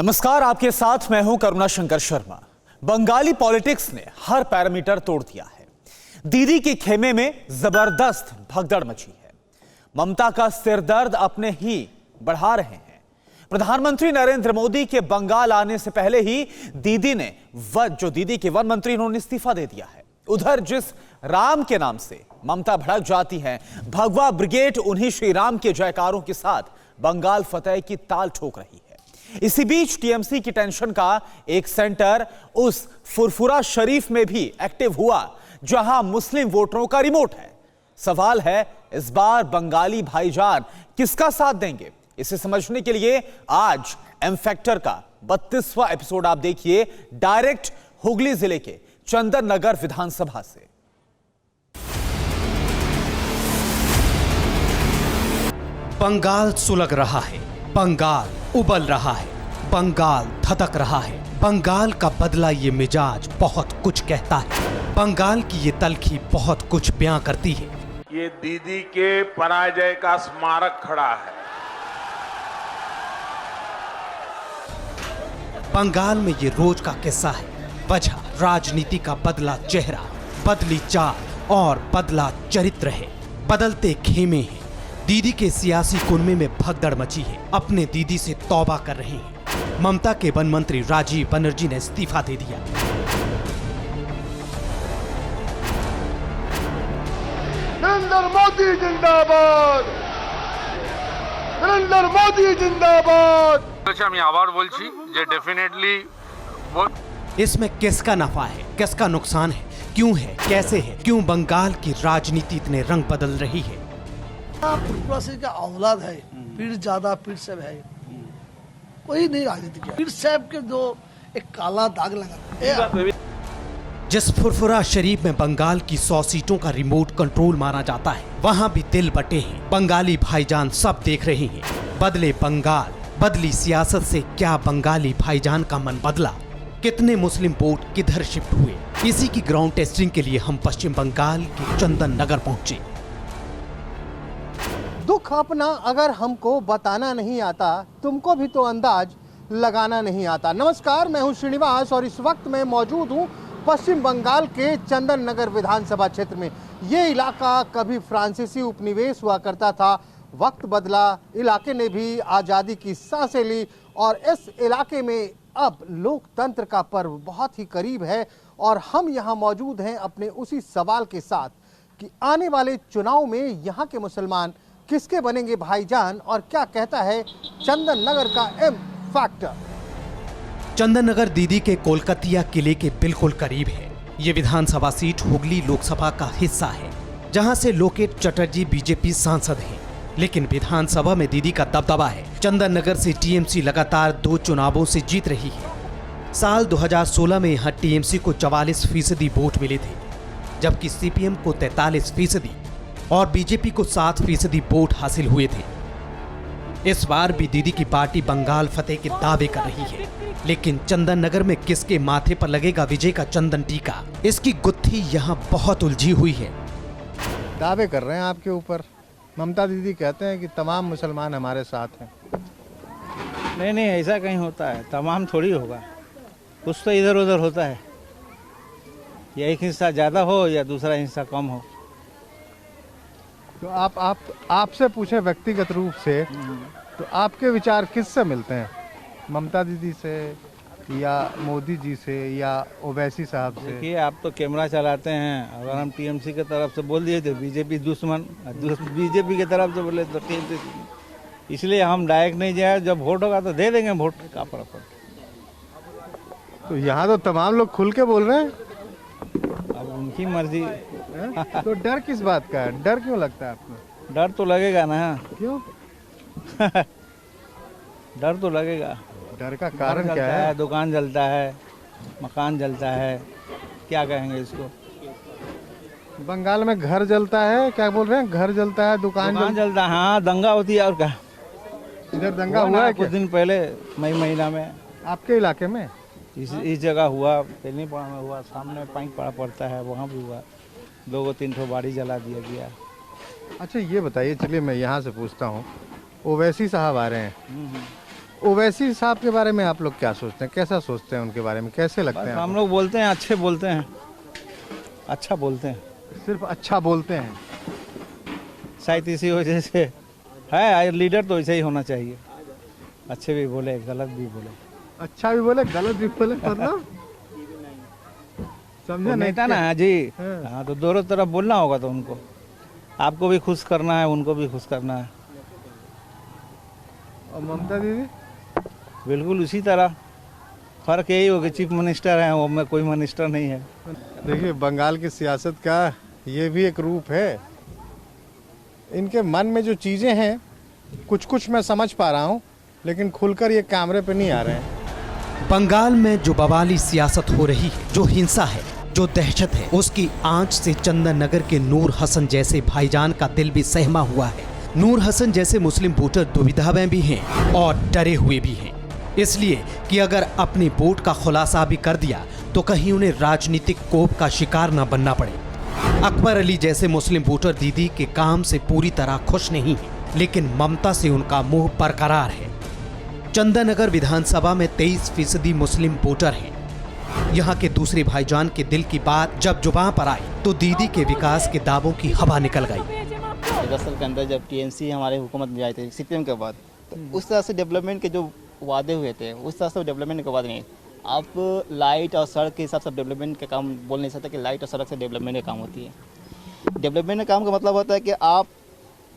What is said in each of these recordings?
नमस्कार, आपके साथ मैं हूं करुणा शंकर शर्मा। बंगाली पॉलिटिक्स ने हर पैरामीटर तोड़ दिया है। दीदी के खेमे में जबरदस्त भगदड़ मची है। ममता का सिरदर्द अपने ही बढ़ा रहे हैं। प्रधानमंत्री नरेंद्र मोदी के बंगाल आने से पहले ही दीदी के वन मंत्री इन्होंने इस्तीफा दे दिया है। उधर जिस राम के नाम से ममता भड़क जाती हैं, भगवा ब्रिगेड उन्हीं श्री राम के जयकारों के साथ बंगाल फतेह की ताल ठोक रही है। इसी बीच टीएमसी की टेंशन का एक सेंटर उस फुरफुरा शरीफ में भी एक्टिव हुआ जहां मुस्लिम वोटरों का रिमोट है। सवाल है, इस बार बंगाली भाईजान किसका साथ देंगे? इसे समझने के लिए आज एम फैक्टर का 32वां एपिसोड आप देखिए डायरेक्ट हुगली जिले के चंदन नगर विधानसभा से। बंगाल सुलग रहा है, बंगाल उबल रहा है, बंगाल धधक रहा है। बंगाल का बदला ये मिजाज बहुत कुछ कहता है। बंगाल की ये तलखी बहुत कुछ बयां करती है। ये दीदी के पराजय का स्मारक खड़ा है। बंगाल में ये रोज का किस्सा है। वजह राजनीति का बदला चेहरा, बदली चाल और बदला चरित्र है। बदलते खेमे हैं। दीदी के सियासी कुनबे में भगदड़ मची है। अपने दीदी से तौबा कर रहे हैं। ममता के वन मंत्री राजीव बनर्जी ने इस्तीफा दे दिया। नरेंद्र मोदी जिंदाबाद, नरेंद्र मोदी जिंदाबाद। আমি আবার বলছি যে डेफिनेटली इसमें किसका नफा है, किसका नुकसान है, क्यों है, कैसे है, क्यों बंगाल की राजनीति इतने रंग बदल रही है? फुरफुरा का औलाद है, पीर ज्यादा पीर साहब है, कोई नहीं राजनीति किया। पीर साहब के जो एक काला दाग लगा। जिस फुरफुरा शरीफ में बंगाल की 100 सीटों का रिमोट कंट्रोल माना जाता है, वहाँ भी दिल बटे हैं। बंगाली भाईजान सब देख रहे हैं। बदले बंगाल, बदली सियासत से क्या बंगाली भाईजान का मन बदला? कितने मुस्लिम वोट किधर शिफ्ट हुए? इसी की ग्राउंड टेस्टिंग के लिए हम पश्चिम बंगाल के चंदन नगर पहुंचे। दुख अपना अगर हमको बताना नहीं आता, तुमको भी तो अंदाज लगाना नहीं आता। नमस्कार, मैं हूं श्रीनिवास और इस वक्त मैं मौजूद हूं पश्चिम बंगाल के चंदन नगर विधानसभा क्षेत्र में। ये इलाका कभी फ्रांसीसी उपनिवेश हुआ करता था। वक्त बदला, इलाके ने भी आज़ादी की सांसें ली और इस इलाके में अब लोकतंत्र का पर्व बहुत ही करीब है। और हम यहाँ मौजूद हैं अपने उसी सवाल के साथ कि आने वाले चुनाव में यहाँ के मुसलमान किसके बनेंगे भाईजान, और क्या कहता है चंदन नगर का एम फैक्टर। चंदन नगर दीदी के कोलकातिया किले के बिल्कुल करीब है। ये विधानसभा सीट हुगली लोकसभा का हिस्सा है, जहां से लोकेट चटर्जी बीजेपी सांसद हैं। लेकिन विधानसभा में दीदी का दबदबा है। चंदन नगर से टीएमसी लगातार 2 चुनावों से जीत रही है। साल 2016 में यहाँ टीएमसी को 44% वोट मिले थे, जबकि सीपीएम को 43% और बीजेपी को 7% वोट हासिल हुए थे। इस बार भी दीदी की पार्टी बंगाल फतेह के दावे कर रही है। लेकिन चंदन नगर में किसके माथे पर लगेगा विजय का चंदन टीका? इसकी गुत्थी यहाँ बहुत उलझी हुई है। दावे कर रहे हैं आपके ऊपर। ममता दीदी कहते हैं कि तमाम मुसलमान हमारे साथ हैं। नहीं, ऐसा कहीं होता है? तमाम थोड़ी होगा, कुछ तो इधर उधर होता है। या एक हिस्सा ज़्यादा हो या दूसरा हिस्सा कम हो। तो आपसे पूछे व्यक्तिगत रूप से, तो आपके विचार किससे मिलते हैं? ममता दीदी से या मोदी जी से या ओवैसी साहब से? देखिए, आप तो कैमरा चलाते हैं। अगर हम टीएमसी की तरफ से बोल दिए तो बीजेपी दुश्मन, बीजेपी की तरफ से बोले तो टीएमसी। इसलिए हम डायरेक्ट नहीं जाए। जब वोट होगा तो दे देंगे वोट, का फर्क पड़ता। तो यहाँ तो तमाम लोग खुल के बोल रहे हैं। अब उनकी मर्जी। तो डर किस बात का है? डर क्यों लगता है आपको? डर तो लगेगा ना। क्यों? डर तो लगेगा। डर का कारण क्या है? दुकान जलता है, मकान जलता है, क्या कहेंगे इसको? बंगाल में घर जलता है, क्या बोल रहे हैं? घर जलता है, दुकान जलता है। हाँ, दंगा होती है और क्या। इधर दंगा हुआ है कुछ दिन पहले, मई महीना में। आपके इलाके में? इस जगह हुआ, तेलीपाड़ा में हुआ, सामने पाइक पड़ा पड़ता है, वहाँ भी हुआ। 2-3 बाड़ी जला दिया गया। अच्छा, ये बताइए, चलिए मैं यहाँ से पूछता हूँ। ओवैसी साहब आ रहे हैं, ओवैसी साहब के बारे में आप लोग क्या सोचते हैं, कैसा सोचते हैं उनके बारे में, कैसे लगते हैं? हम लोग बोलते हैं अच्छे बोलते हैं, अच्छा बोलते हैं, सिर्फ अच्छा बोलते हैं। शायद इसी वजह से है, लीडर तो ऐसे ही होना चाहिए, अच्छे भी बोले गलत भी बोले। अच्छा भी बोले गलत भी बोले, मतलब समझे नहीं? नेता ना जी, हाँ। हाँ, तो दोनों तरफ बोलना होगा, तो उनको आपको भी खुश करना है, उनको भी खुश करना है। और ममता दीदी? बिल्कुल उसी तरह, फर्क यही हो कि चीफ मिनिस्टर है, वो में कोई मिनिस्टर नहीं है। देखिए, बंगाल की सियासत का ये भी एक रूप है। इनके मन में जो चीज़ें हैं कुछ कुछ मैं समझ पा रहा हूँ, लेकिन खुलकर ये कैमरे पे नहीं आ रहे हैं। बंगाल में जो बवाली सियासत हो रही है, जो हिंसा है, जो दहशत है, उसकी आंच से चंदन नगर के नूर हसन जैसे भाईजान का दिल भी सहमा हुआ है। नूर हसन जैसे मुस्लिम वोटर दुविधा में भी हैं और डरे हुए भी हैं, इसलिए कि अगर अपनी वोट का खुलासा भी कर दिया तो कहीं उन्हें राजनीतिक कोप का शिकार न बनना पड़े। अकबर अली जैसे मुस्लिम वोटर दीदी के काम से पूरी तरह खुश नहीं है, लेकिन ममता से उनका मुंह बरकरार है। चंदन नगर विधानसभा में 23% मुस्लिम वोटर हैं। यहाँ के दूसरे भाईजान के दिल की बात जब जुबान पर आई तो दीदी के विकास के दावों की हवा निकल गई। 10 साल के अंदर जब टीएमसी हमारे हुकूमत में आए थे सीपीएम के बाद, तो उस तरह से डेवलपमेंट के जो वादे हुए थे उस तरह से डेवलपमेंट के बाद नहीं। आप लाइट और सड़क के हिसाब से डेवलपमेंट का काम बोल नहीं सकते कि लाइट और सड़क से डेवलपमेंट का काम होती है। डेवलपमेंट का काम का मतलब होता है कि आप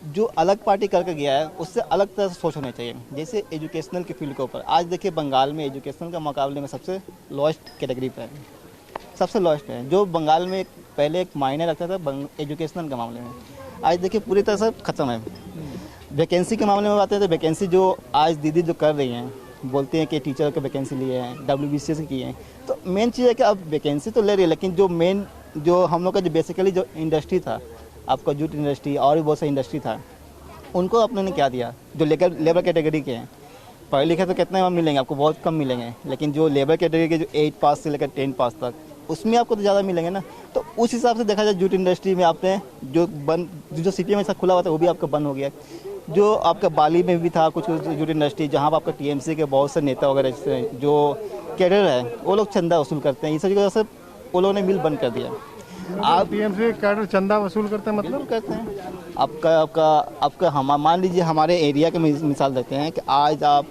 जो अलग पार्टी करके गया है उससे अलग तरह से सोच होना चाहिए। जैसे एजुकेशनल के फील्ड के ऊपर आज देखिए, बंगाल में एजुकेशनल के मुकाबले में सबसे लोएस्ट कैटेगरी पर है, सबसे लोएस्ट है। जो बंगाल में पहले एक मायने रखता था एजुकेशनल के मामले में, आज देखिए पूरी तरह से ख़त्म है। वैकेंसी के मामले में बात है तो वैकेंसी जो आज दीदी जो कर रही हैं, बोलते हैं कि टीचर के वैकेंसी लिए हैं, WBCS से किए हैं, तो मेन चीज़ है कि अब वैकेंसी तो ले रही है, लेकिन जो मेन जो हम लोग का जो बेसिकली जो इंडस्ट्री था, आपका जूट इंडस्ट्री और भी बहुत सा इंडस्ट्री था, उनको आपने क्या दिया? जो लेबर कैटेगरी के हैं, पढ़े लिखे तो कितने मिलेंगे आपको? बहुत कम मिलेंगे, लेकिन जो लेबर कैटेगरी के जो 8 पास से लेकर 10 पास तक, उसमें आपको तो ज़्यादा मिलेंगे ना। तो उस हिसाब से देखा जाए जूट इंडस्ट्री में आपने जो सिटी में ऐसा खुला हुआ था वो भी आपका बंद हो गया। जो आपका बाली में भी था कुछ जूट इंडस्ट्री, जहाँ पर आपका टीएमसी के बहुत से नेता वगैरह जो कैडर है वो लोग चंदा वसूल करते हैं, इस वजह से वो लोगों ने मिल बंद कर दिया। आप टीएमसी कैडर चंदा वसूल करते हैं, मतलब करते हैं। आपका हम मान लीजिए हमारे एरिया के मिसाल देते हैं कि आज आप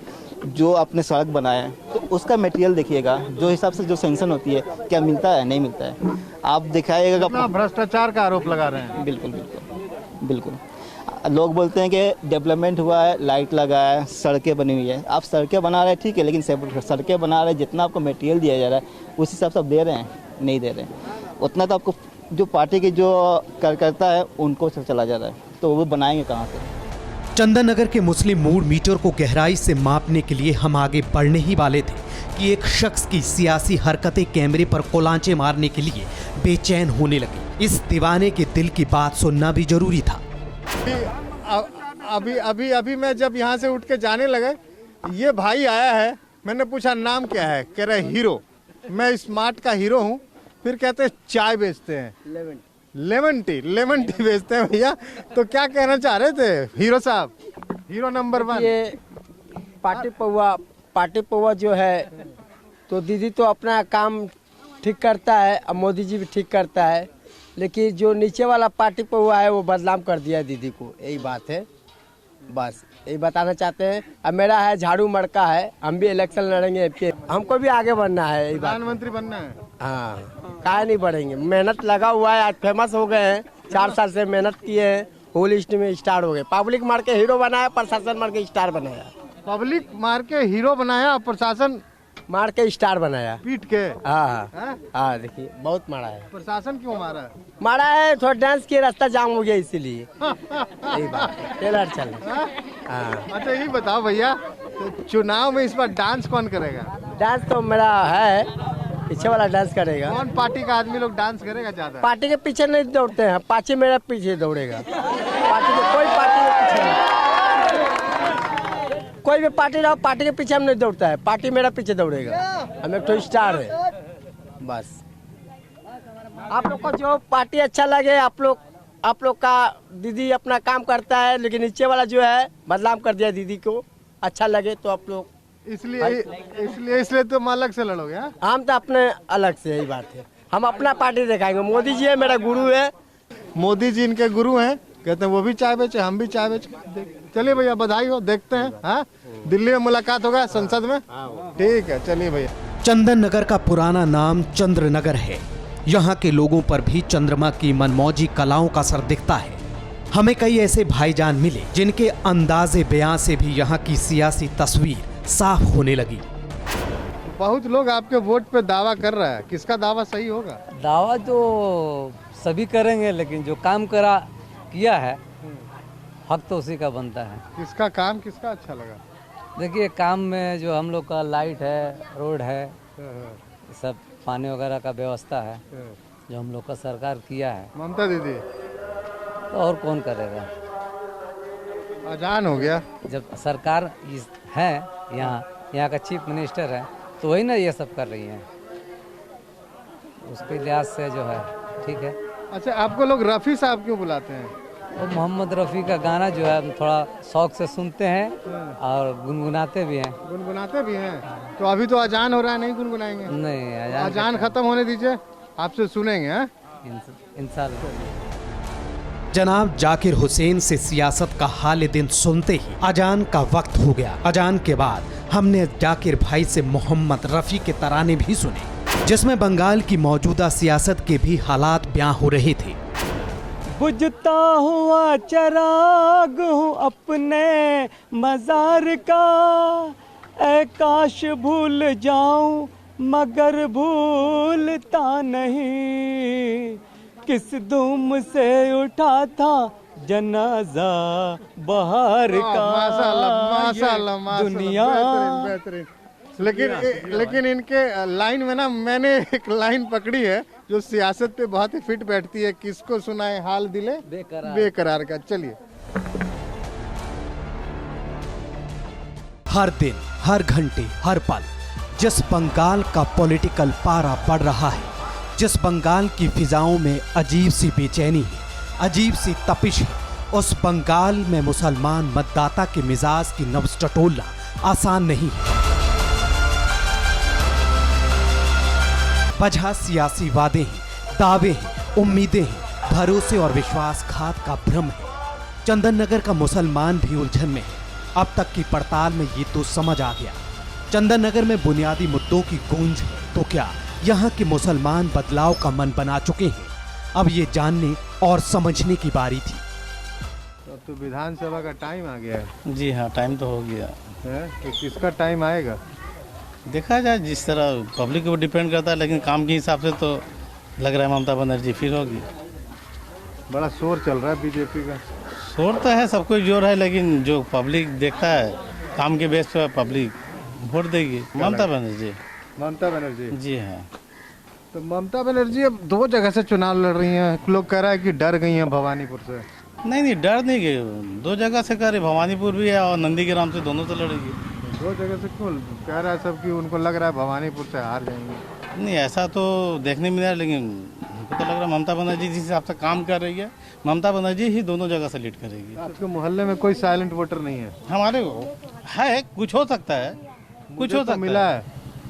जो अपने सड़क बनाए तो उसका मटेरियल देखिएगा, जो हिसाब से जो सेंक्शन होती है क्या मिलता है, नहीं मिलता है। आप दिखाइएगा भ्रष्टाचार का आरोप लगा रहे हैं। बिल्कुल बिल्कुल बिल्कुल। लोग बोलते हैं कि डेवलपमेंट हुआ है, लाइट लगा है, सड़कें बनी हुई है। आप सड़कें बना रहे हैं ठीक है, लेकिन सड़कें बना रहे हैं, जितना आपको मटेरियल दिया जा रहा है उस हिसाब से आप दे रहे हैं, नहीं दे रहे हैं उतना, तो आपको जो पार्टी की जो कार्यकर्ता है उनको चला जा रहा है, तो वो बनाएंगे कहाँ से? चंदन नगर के मुस्लिम मूड मीटर को गहराई से मापने के लिए हम आगे बढ़ने ही वाले थे कि एक शख्स की सियासी हरकतें कैमरे पर कोलांचे मारने के लिए बेचैन होने लगी। इस दीवाने के दिल की बात सुनना भी जरूरी था। अभी मैं जब यहाँ से उठ के जाने लगा, ये भाई आया है, मैंने पूछा नाम क्या है, कह रहे हीरो। मैं स्मार्ट का हीरो हूँ। फिर कहते हैं चाय बेचते हैं, लेमन टी बेचते हैं भैया। तो क्या कहना चाह रहे थे हीरो साहब, हीरो नंबर 1? ये पार्टी पौवा जो है तो दीदी तो अपना काम ठीक करता है, अब मोदी जी भी ठीक करता है, लेकिन जो नीचे वाला पार्टी पौवा है वो बदनाम कर दिया है दीदी को, यही बात है। बस यही बताना चाहते हैं। अब मेरा है झाड़ू मड़का है, हम भी इलेक्शन लड़ेंगे, हमको भी आगे बढ़ना है, यही प्रधानमंत्री बनना है। हाँ, काहे नहीं बढ़ेंगे, मेहनत लगा हुआ है, आज फेमस हो गए हैं, 4 साल से मेहनत किए हैं, होल लिस्ट में स्टार हो गए। पब्लिक मार के हीरो बनाया, प्रशासन मार के स्टार बनाया। पब्लिक मार के हीरो बनाया, प्रशासन मार के स्टार बनाया, पीट के। हाँ, देखिए बहुत मारा है। प्रशासन क्यों मारा? मारा है थोड़ा डांस किए, रास्ता जाम हो गया इसीलिए। यही बात है, टेलर चल। अच्छा ये बताओ भैया, तो चुनाव में इस बार डांस कौन करेगा? डांस तो मेरा है, पीछे वाला डांस करेगा। कौन पार्टी का आदमी लोग डांस करेगा ज्यादा? पार्टी के पीछे नहीं दौड़ते हैं, पाची मेरा पीछे दौड़ेगा। पार्टी के कोई पार्टी के पीछे नहीं, कोई भी पार्टी रहो, पार्टी के पीछे हम नहीं दौड़ता है, पार्टी मेरा पीछे दौड़ेगा। हम एक तो स्टार है बस। आप लोग को जो पार्टी अच्छा लगे, आप लोग का दीदी अपना काम करता है, लेकिन नीचे वाला जो है बदनाम कर दिया दीदी को। अच्छा लगे तो आप लोग इसलिए तुम अलग से लड़ोगे? हाँ, हम तो अपने अलग से, यही बात है, हम अपना पार्टी दिखाएंगे। मोदी जी है मेरा गुरु है। मोदी जी इनके गुरु हैं, कहते हैं वो भी चाय बेचे, हम भी चाय बेचे। चलिए भैया, बधाई हो, देखते हैं। हाँ, दिल्ली में मुलाकात होगा संसद में। ठीक है, चलिए भैया। चंदन नगर का पुराना नाम चंद्र नगर है। यहाँ के लोगों पर भी चंद्रमा की मनमौजी कलाओं का असर दिखता है। हमें कई ऐसे भाईजान मिले जिनके अंदाजे बयां से भी यहाँ की सियासी तस्वीर साफ होने लगी। बहुत लोग आपके वोट पे दावा कर रहा है, किसका दावा सही होगा? दावा तो सभी करेंगे, लेकिन जो काम किया है हक तो उसी का बनता है। किसका काम किसका अच्छा लगा? देखिए, काम में जो हम लोग का लाइट है, रोड है, सब पानी वगैरह का व्यवस्था है, जो हम लोग का सरकार किया है। ममता दीदी तो और कौन करेगा? अजान हो गया। जब सरकार है यहाँ का चीफ मिनिस्टर है, तो वही ना ये सब कर रही है, उसके लिहाज से जो है ठीक है। अच्छा, आपको लोग रफ़ी साहब क्यों बुलाते हैं? वो मोहम्मद रफ़ी का गाना जो है थोड़ा शौक से सुनते हैं और गुनगुनाते भी हैं। गुनगुनाते भी हैं? तो अभी तो अजान हो रहा है, नहीं गुनगुनाएंगे? नहीं, अजान खत्म होने दीजिए, आपसे सुनेंगे। इंशाल्लाह। जनाब जाकिर हुसैन से सियासत का हाल दिन सुनते ही अजान का वक्त हो गया। अजान के बाद हमने जाकिर भाई से मोहम्मद रफ़ी के तराने भी सुने, जिसमें बंगाल की मौजूदा सियासत के भी हालात बयां हो रहे थे। बुझता हुआ चिराग हूँ अपने मजार का, ऐ काश भूल जाऊं मगर भूलता नहीं, किस धूम से उठा था जनाजा बहार का। माशाल्लाह, दुनिया बेहतरीन। लेकिन इनके लाइन में ना, मैंने एक लाइन पकड़ी है जो सियासत पे बहुत ही फिट बैठती है, किसको सुनाए हाल दिले बेकरार का। चलिए। हर दिन, हर घंटे, हर पल जिस बंगाल का पॉलिटिकल पारा बढ़ रहा है, जिस बंगाल की फिजाओं में अजीब सी बेचैनी है, अजीब सी तपिश है, उस बंगाल में मुसलमान मतदाता के मिजाज की नब्ज टटोलना आसान नहीं है। वजह सियासी वादे हैं, दावे हैं, उम्मीदें हैं, भरोसे और विश्वासघात का भ्रम है। चंदन नगर का मुसलमान भी उलझन में है। अब तक की पड़ताल में ये तो समझ आ गया, चंदन नगर में बुनियादी मुद्दों की गूंज है। तो क्या यहाँ के मुसलमान बदलाव का मन बना चुके हैं? अब ये जानने और समझने की बारी थी। तो विधानसभा का टाइम आ गया है। जी हाँ, टाइम तो हो गया है, तो किसका टाइम आएगा? देखा जाए, जिस तरह पब्लिक को डिपेंड करता है, लेकिन काम के हिसाब से तो लग रहा है ममता बनर्जी फिर होगी। बड़ा शोर चल रहा है बीजेपी का। शोर तो है, सब कुछ जोर है, लेकिन जो पब्लिक देखता है काम के बेस पर पब्लिक वोट देगी ममता बनर्जी। ममता बनर्जी? जी हाँ। तो ममता बनर्जी अब 2 जगह से चुनाव लड़ रही हैं। लोग कह रहा है कि डर गई हैं भवानीपुर से। नहीं, डर नहीं गए, 2 जगह से करे, भवानीपुर भी है और नंदीग्राम से, दोनों से लड़ेगी। 2 जगह से क्यों कह रहा है सब कि उनको लग रहा है भवानीपुर से हार जाएंगे? नहीं, ऐसा तो देखने में नहीं रहा, लेकिन हमको तो लग रहा है ममता बनर्जी जिस हिसाब से काम कर रही है, ममता बनर्जी ही दोनों जगह से लीड करेगी। आपके मोहल्ले में कोई साइलेंट वोटर नहीं है? हमारे है, कुछ हो सकता है, कुछ हो सकता मिला है,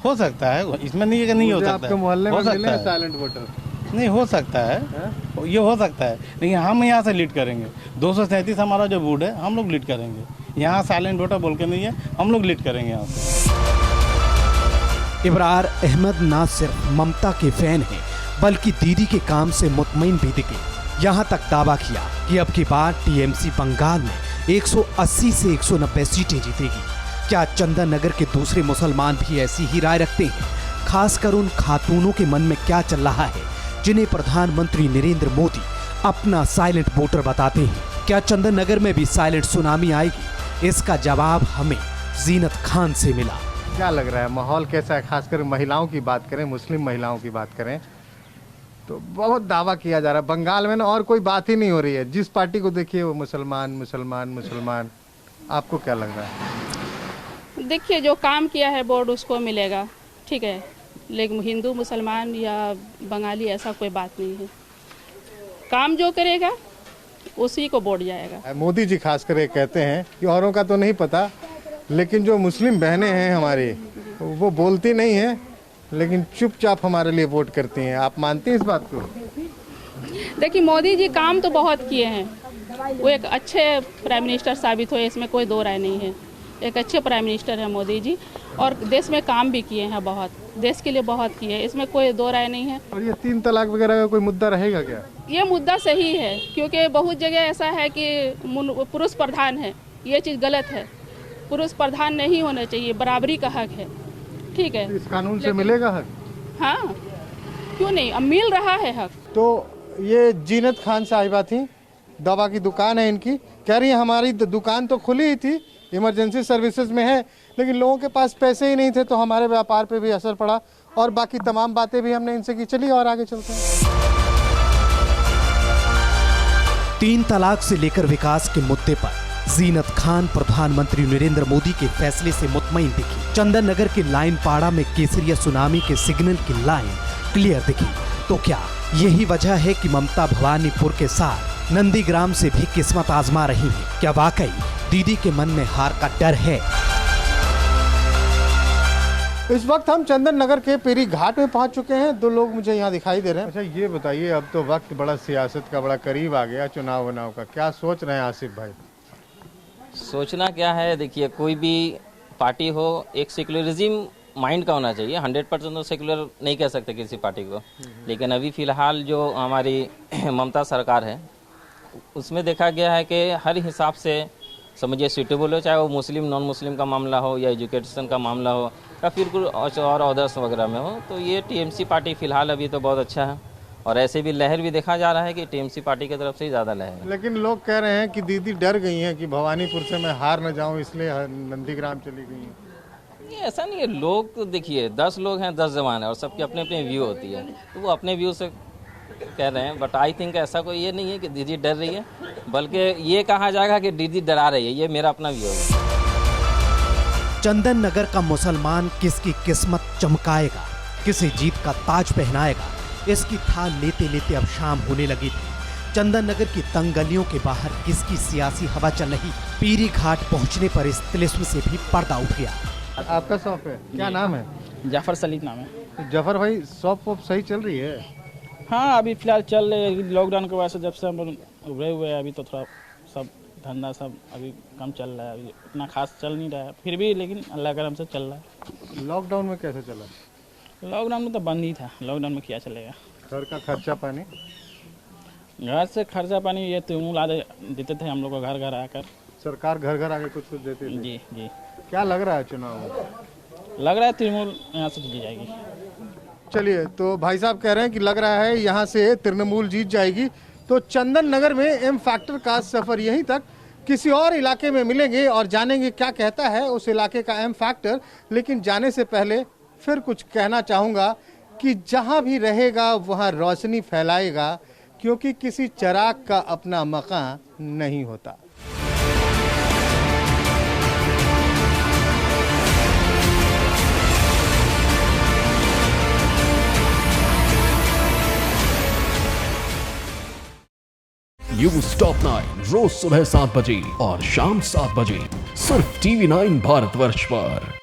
हो सकता है, इसमें नहीं है कि नहीं हो सकता। आपके मोहल्ले में मिले हैं साइलेंट वोटर? नहीं, हो सकता है, ये हो सकता है, लेकिन हम यहाँ से लीड करेंगे। 237 हमारा जो बूथ है, हम लोग लीड करेंगे। यहाँ साइलेंट वोटर बोल के नहीं है, हम लोग लीड करेंगे यहाँ से। इब्रार अहमद ना सिर्फ ममता के फैन हैं, बल्कि दीदी के काम से मुतमईन भी दिखे। यहाँ तक दावा किया कि अब की बार टीएमसी बंगाल में 180 से 190 सीटें जीतेगी। क्या चंदन नगर के दूसरे मुसलमान भी ऐसी ही राय रखते हैं? खासकर उन खातूनों के मन में क्या चल रहा है जिन्हें प्रधानमंत्री नरेंद्र मोदी अपना साइलेंट वोटर बताते हैं? क्या चंदन नगर में भी साइलेंट सुनामी आएगी? इसका जवाब हमें जीनत खान से मिला। क्या लग रहा है, माहौल कैसा है? खासकर महिलाओं की बात करें, मुस्लिम महिलाओं की बात करें, तो बहुत दावा किया जा रहा है बंगाल में ना, और कोई बात ही नहीं हो रही है। जिस पार्टी को देखिए वो मुसलमान मुसलमान मुसलमान। आपको क्या लग रहा है? देखिए, जो काम किया है बोर्ड उसको मिलेगा, ठीक है, लेकिन हिंदू मुसलमान या बंगाली ऐसा कोई बात नहीं है। काम जो करेगा उसी को वोट जाएगा। मोदी जी खासकर ये कहते हैं कि औरों का तो नहीं पता, लेकिन जो मुस्लिम बहनें हैं हमारी वो बोलती नहीं हैं, लेकिन चुपचाप हमारे लिए वोट करती हैं। आप मानते हैं इस बात को? देखिए, मोदी जी काम तो बहुत किए हैं, वो एक अच्छे प्राइम मिनिस्टर साबित हुए, इसमें कोई दो राय नहीं है। एक अच्छे प्राइम मिनिस्टर हैं मोदी जी, और देश में काम भी किए हैं, बहुत देश के लिए बहुत किए, इसमें कोई दो राय नहीं है। और ये 3 तलाक वगैरह का कोई मुद्दा रहेगा क्या? ये मुद्दा सही है, क्योंकि बहुत जगह ऐसा है कि पुरुष प्रधान है, ये चीज़ गलत है। पुरुष प्रधान नहीं होना चाहिए, बराबरी का हक है, ठीक है। इस कानून से मिलेगा हक? हाँ, क्यों नहीं, अब मिल रहा है हक। तो ये जीनत खान साहिबा थी, दवा की दुकान है इनकी, कह रही है हमारी दुकान तो खुली ही थी, इमरजेंसी सर्विसेज में है, लेकिन लोगों के पास पैसे ही नहीं थे, तो हमारे व्यापार पे भी असर पड़ा, और बाकी तमाम बातें भी हमने इनसे की। चलिए और आगे चलते हैं। 3 तलाक से लेकर विकास के मुद्दे पर जीनत खान प्रधानमंत्री नरेंद्र मोदी के फैसले से मुतमईन दिखी। चंदन नगर के लाइन पाड़ा में केसरिया सुनामी के सिग्नल की लाइन क्लियर दिखी। तो क्या यही वजह है कि ममता भवानीपुर के साथ नंदीग्राम से भी किस्मत आजमा रही है? क्या वाकई दीदी के मन में हार का डर है? इस वक्त हम चंदन नगर के पेरी घाट में पहुंच चुके हैं। 2 लोग मुझे यहाँ दिखाई दे रहे हैं। अच्छा, ये बताइए, अब तो वक्त बड़ा सियासत का बड़ा करीब आ गया, चुनाव वनाव का, क्या सोच रहे हैं आसिफ भाई? सोचना क्या है, देखिए, कोई भी पार्टी हो, एक सेकुलरिज्म माइंड का होना चाहिए। 100% तो सेकुलर नहीं कह सकते किसी पार्टी को, लेकिन अभी फ़िलहाल जो हमारी ममता सरकार है, उसमें देखा गया है कि हर हिसाब से समझिए सूटेबल हो, चाहे वो मुस्लिम नॉन मुस्लिम का मामला हो या एजुकेशन का मामला हो या फिर कुछ और अदर्स वगैरह में हो। तो ये टीएमसी पार्टी फ़िलहाल अभी तो बहुत अच्छा है, और ऐसे भी लहर भी देखा जा रहा है कि टीएमसी पार्टी की तरफ से ही ज़्यादा लहर है। लेकिन लोग कह रहे हैं कि दीदी डर गई हैं कि भवानीपुर से मैं हार न जाऊं, इसलिए नंदीग्राम चली गई हैं। ये ऐसा नहीं है, लोग तो देखिए 10 लोग हैं 10 जवान है, और सबकी अपने अपने व्यू होती है, तो वो अपने व्यू से कह रहे हैं। बट आई थिंक ऐसा कोई ये नहीं है कि दीदी डर रही है, बल्कि ये कहा जाएगा कि दीदी डरा रही है। ये मेरा अपना व्यू है। चंदन नगर का मुसलमान किसकी किस्मत चमकाएगा, किसे जीत का ताज पहनाएगा, इसकी थाल लेते लेते अब शाम होने लगी थी। चंदन नगर की तंग गलियों के बाहर किसकी सियासी हवा चल रही। पीरी घाट पहुंचने पर इस तिलिस्म से भी पर्दा उठ गया। आपका शॉप है, क्या नाम है? जाफर सलीम नाम है। जफर भाई, शॉप वॉप सही चल रही है? हाँ, अभी फिलहाल चल रही है। लॉकडाउन के वजह से जब से हम उभरे हुए हैं, अभी तो थोड़ा सब धंधा सब अभी कम चल रहा है, अभी इतना खास चल नहीं रहा है, फिर भी लेकिन अल्लाह करम से चल रहा है। लॉकडाउन में कैसे चला? लॉकडाउन में तो बंद ही था, लॉकडाउन में क्या चलेगा। घर का खर्चा पानी? घर से खर्चा पानी ये तिरमुल आदे देते थे हम लोग को, घर घर आकर। सरकार घर घर आके कुछ कुछ देती थी? जी जी। क्या लग रहा है चुनाव में? लग रहा है तृणमूल यहाँ से जीत जाएगी। चलिए, तो भाई साहब कह रहे हैं कि लग रहा है यहाँ से तृणमूल जीत जाएगी। तो चंदन नगर में एम फैक्टर का सफर यहीं तक। किसी और इलाके में मिलेंगे और जानेंगे क्या कहता है उस इलाके का एम फैक्टर। लेकिन जाने से पहले फिर कुछ कहना चाहूँगा कि जहाँ भी रहेगा वहाँ रोशनी फैलाएगा, क्योंकि किसी चिराग का अपना मकान नहीं होता। न्यूज़ टॉप 9 रोज सुबह 7 बजे और शाम 7 बजे सिर्फ TV9 भारतवर्ष पर।